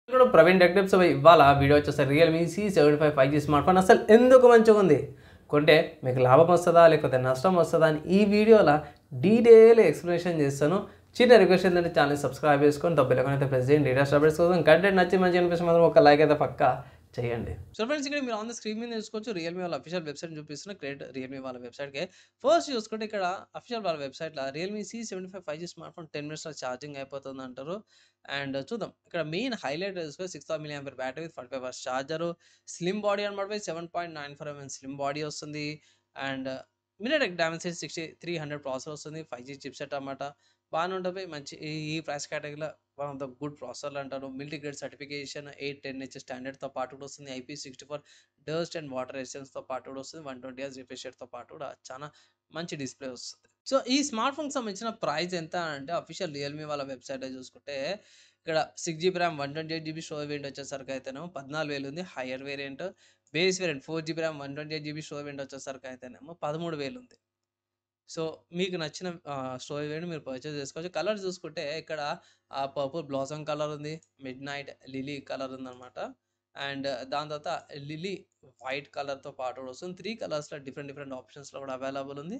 ఇప్పుడు Praveen tech tips ఇవాళ video వచ్చేసరికి Realme C75 5G smart phone అసలు ఎందుకు మంచిగా ఉంది, కొంటే మీకు లాభం వస్తుందా లేకపోతే నష్టం వస్తుందా అని ఈ వీడియోలో డీటెయిల్ ఎక్స్ప్లెనేషన్ చేస్తాను. చిన్న రిక్వెస్ట్ ఏంటంటే ఛానల్ సబ్స్క్రైబ్ చేసుకొని బెల్ ఐకాన్ అయితే ప్రెస్ చేయండి. లేటెస్ట్ అప్డేట్స్ కోసం కంటెంట్ నచ్చి మంచి అనిపిస్తే మాత్రం ఒక లైక్ అయితే పక్కా చేయండి. సో ఫ్రెండ్స్, ఇక్కడ మీరు ఆన్ ద స్క్రీన్ మీద చూసుకోవచ్చు రియల్మీ వాళ్ళ అఫీషియల్ వెబ్సైట్ చూపిస్తున్న క్రియేట్ రియల్మీ వాళ్ళ వెబ్సైట్కి ఫస్ట్ చూసుకుంటే ఇక్కడ అఫీషియల్ వాళ్ళ వెబ్సైట్లో Realme C75 5G smart phone 10 మినిట్స్లో ఛార్జింగ్ అయిపోతుంది అంటారు. అండ్ చూద్దాం, ఇక్కడ main highlight 6,000 mAh battery with 45 watts charger, slim body అనమాట. 7.94 mm స్లిమ్ బాడీ వస్తుంది. అండ్ మినిటెక్ డైమెన్సిటీ 6300 ప్రాసెసర్ వస్తుంది. 5G చిప్ సెట్ అన్నమాట. బాగానే ఉంటుంది. మంచి ఈ ప్రైస్ కేటగిరీలో వన్ ఆఫ్ ద గుడ్ ప్రాసెసర్లు అంటారు. మిలిటరీ గ్రేడ్ సర్టిఫికేషన్ 810H స్టాండర్డ్తో పాటు కూడా వస్తుంది. IP64 డస్ట్ అండ్ వాటర్ రెసిస్టెన్స్తో పాటు కూడా వస్తుంది. 120Hz రిఫ్రెష్ రేట్తో పాటు కూడా చాలా మంచి డిస్ప్లే వస్తుంది. సో ఈ స్మార్ట్ ఫోన్కి సంబంధించిన ప్రైస్ ఎంత అంటే అఫీషియల్ రియల్మీ వాళ్ళ వెబ్సైట్లో చూసుకుంటే ఇక్కడ 6GB RAM 128GB storage variant వచ్చేసరికి అయితేనేమో 14,000 ఉంది higher variant. Base variant 4GB RAM 128GB storage variant వచ్చేసరికి అయితేనేమో 13,000 ఉంది. సో మీకు నచ్చిన స్టోరేజ్ వేరియంట్ మీరు పర్చేస్ చేసుకోవచ్చు. కలర్ చూసుకుంటే ఇక్కడ పర్పుల్ బ్లాసమ్ కలర్ ఉంది, మిడ్ నైట్ లిలీ కలర్ ఉందన్నమాట. అండ్ దాని తర్వాత లిలీ వైట్ కలర్తో పాటు కూడా వస్తుంది. 3 కలర్స్లో డిఫరెంట్ ఆప్షన్స్లో కూడా అవైలబుల్ ఉంది.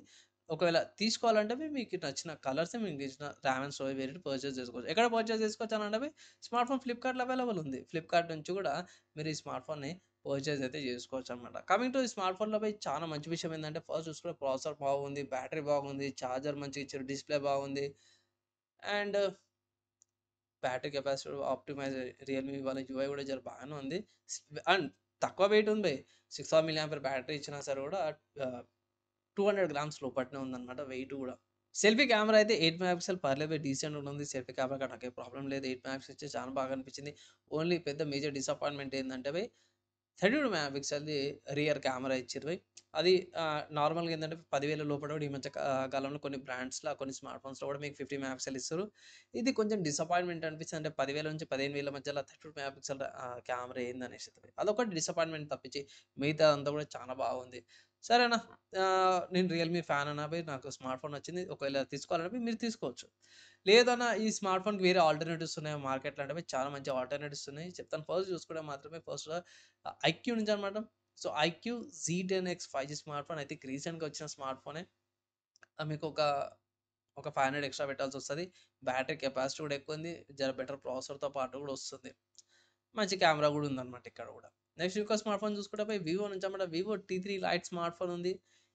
ఒకవేళ తీసుకోవాలంటే మీకు నచ్చిన కలర్స్ మీకు నచ్చిన RAM and storage variant purchase చేసుకోవచ్చు. ఎక్కడ పర్చేస్ చేసుకోవచ్చు అని అంటే స్మార్ట్ ఫోన్ ఫ్లిప్కార్ట్లో అవైలబుల్ ఉంది. ఫ్లిప్కార్ట్ నుంచి కూడా మీరు ఈ స్మార్ట్ ఫోన్ని పర్చేస్ అయితే చేసుకోవచ్చు అనమాట. కమింగ్ టు ఈ స్మార్ట్ ఫోన్లో చాలా మంచి విషయం ఏంటంటే ఫస్ట్ చూసుకుంటే ప్రాసెసర్ బాగుంది, బ్యాటరీ బాగుంది, ఛార్జర్ మంచిగా ఇచ్చారు, డిస్ప్లే బాగుంది. And battery capacity optimise Realme వాళ్ళ యూఐ కూడా జర బాగానే ఉంది. అండ్ తక్కువ వెయిట్ ఉంది. 6,000 mAh బ్యాటరీ ఇచ్చినా సరే కూడా 200 grams లోపట్నే ఉందన్నమాట వెయిట్ కూడా. సెల్ఫీ కెమెరా అయితే 8 మెగాపిక్సెల్ పర్లేదు, డీసెంట్ ఉంది. సెల్ఫీ కెమెరా నాకే ప్రాబ్లం లేదు. 8 మెగాపిక్సెల్ ఇచ్చి చాలా బాగా అనిపించింది. ఓన్లీ పెద్ద మేజర్ డిసప్పాయింట్మెంట్ ఏంటంటే 32 మెగాపిక్సెల్ది రియర్ కెమెరా ఇచ్చారు. అది నార్మల్గా ఏంటంటే 10,000 లోపల కూడా ఈ మధ్య కాలంలో కొన్ని బ్రాండ్స్లో కొన్ని స్మార్ట్ ఫోన్స్లో కూడా మీకు 50 మెగాపిక్సెల్ ఇస్తారు. ఇది కొంచెం డిసప్పాయింట్మెంట్ అనిపిస్తుంది. అంటే 10,000 నుంచి 15,000 మధ్యలో 32 మెగాపిక్సెల్ కెమెరా ఏందనేసి అదొకటి డిసప్పాయింట్మెంట్ తప్పించి మిగతా అంతా కూడా చాలా బాగుంది. సరేనా, నేను రియల్మీ ఫ్యాన్ అన్న నాకు స్మార్ట్ ఫోన్ వచ్చింది. ఒకవేళ తీసుకోవాలంటే మీరు తీసుకోవచ్చు. లేదన్నా ఈ స్మార్ట్ ఫోన్కి వేరే ఆల్టర్నేటివ్స్ ఉన్నాయి మార్కెట్లో అంటే చాలా మంచి ఆల్టర్నేటివ్స్ ఉన్నాయి చెప్తాను. ఫస్ట్ చూసుకుంటే మాత్రమే ఫస్ట్ ఐక్యూ నుంచి అనమాట. So IQ Z10X 5G smart phone అయితే రీసెంట్గా వచ్చిన స్మార్ట్ ఫోనే. మీకు ఒక 500 ఎక్స్ట్రా పెట్టాల్సి వస్తుంది. బ్యాటరీ కెపాసిటీ కూడా ఎక్కువ ఉంది. జర బెటర్ ప్రాసెసర్తో పాటు కూడా వస్తుంది. మంచి కెమెరా కూడా ఉందన్నమాట ఇక్కడ కూడా. నెక్స్ట్ ఇంకో స్మార్ట్ ఫోన్ చూసుకుంటే వివో నుంచి అన్నమాట. Vivo T3 light smart phone ఉంది.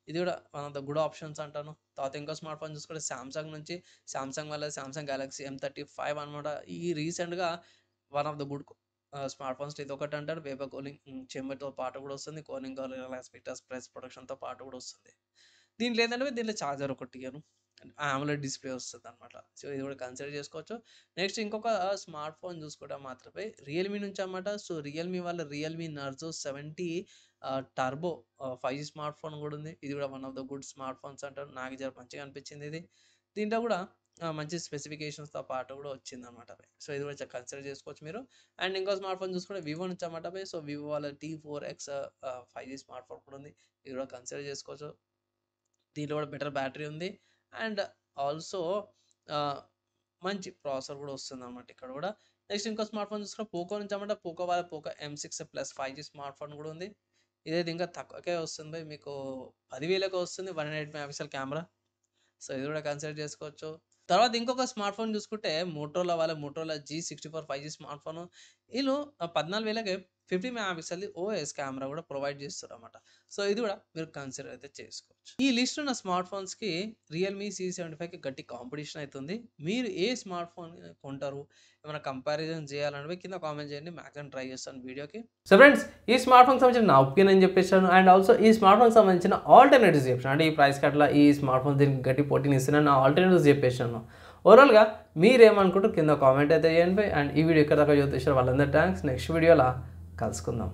ఇది కూడా one of the good options అంటాను. తర్వాత ఇంకో స్మార్ట్ ఫోన్ చూసుకుంటే సామ్సంగ్ నుంచి సామ్సంగ్ వల్ల సామ్సంగ్ గెలాక్సీ M35 అనమాట. ఈ రీసెంట్గా one of the good smart phones ఇది ఒకటి అంటారు. వేపర్ కూలింగ్ చెంబర్తో పాటు కూడా వస్తుంది. కోనింగ్ స్పీకర్స్ ప్రెస్ ప్రొడక్షన్తో పాటు కూడా వస్తుంది. దీంట్లో ఏంటంటే దీంట్లో ఛార్జర్ ఒకటి AMOLED డిస్ప్లే వస్తుంది అనమాట. సో ఇది కూడా కన్సిడర్ చేసుకోవచ్చు. నెక్స్ట్ ఇంకొక స్మార్ట్ ఫోన్ చూసుకోవడం మాత్రమే రియల్మీ నుంచి అన్నమాట. సో రియల్మీ వాళ్ళ Realme Narzo 70 turbo 5G smart phone కూడా ఉంది. ఇది కూడా one of the good smart phones అంటారు. నాకు జర మంచిగా అనిపించింది ఇది. దీంట్లో కూడా మంచి స్పెసిఫికేషన్స్తో పాటు కూడా వచ్చిందనమాట. సో ఇది కూడా కన్సిడర్ చేసుకోవచ్చు మీరు. అండ్ ఇంకో స్మార్ట్ ఫోన్ చూసుకుంటే వివో నుంచి అన్నమాట. సో వివో వాళ్ళ T4X 5G స్మార్ట్ ఫోన్ కూడా ఉంది. ఇది కూడా కన్సిడర్ చేసుకోవచ్చు. దీంట్లో కూడా బెటర్ బ్యాటరీ ఉంది. అండ్ ఆల్సో మంచి ప్రాసెసర్ కూడా వస్తుంది అన్నమాట ఇక్కడ కూడా. నెక్స్ట్ ఇంకో స్మార్ట్ ఫోన్ చూసుకుంటే పోకో నుంచి అన్నమాట. పోకో వాళ్ళ Poco M6 Plus 5G smart phone కూడా ఉంది. ఇదైతే ఇంకా తక్కువకే వస్తుంది, మీకు 10,000కే వస్తుంది. 108 మెగాపిక్సెల్ కెమెరా. సో ఇది కూడా కన్సిడర్ చేసుకోవచ్చు. తర్వాత ఇంకొక స్మార్ట్ ఫోన్ చూసుకుంటే Motorola G64 5G smart phone. వీళ్ళు 14,000కే 50 మెగాపిక్సెల్ది OIS కెమెరా కూడా ప్రొవైడ్ చేస్తారు అన్నమాట. సో ఇది కూడా మీరు కన్సిడర్ అయితే చేసుకోవచ్చు. ఈ లిస్ట్ ఉన్న స్మార్ట్ ఫోన్స్కి రియల్మీ C75కి గట్టి కాంపిటీషన్ అవుతుంది. మీరు ఏ స్మార్ట్ ఫోన్ కొంటారు, ఏమైనా కంపారిజన్ చేయాలంటే కింద కామెంట్ చేయండి. మ్యాక్సిమం ట్రై చేస్తాను వీడియోకి. సో ఫ్రెండ్స్, ఈ స్మార్ట్ ఫోన్కి సంబంధించిన నా ఒపీనియన్ చెప్పేసాను. అండ్ ఆల్సో ఈ స్మార్ట్ ఫోన్కి సంబంధించిన ఆల్టర్నేటివ్స్ చెప్పాను. అంటే ఈ ప్రైస్ కట్లా ఈ స్మార్ట్ ఫోన్ దీనికి గట్టి పోటీని ఇస్తున్నాను, నా ఆల్టర్నేటివ్స్ చెప్పేసాను. ఓవరాల్గా మీరేమనుకుంటారు కింద కామెంట్ అయితే చేయండి. అండ్ ఈ వీడియో ఎక్కడ దాకా చూసేసారు వాళ్ళందరూ థ్యాంక్స్. నెక్స్ట్ వీడియోలో కలుసుకుందాం.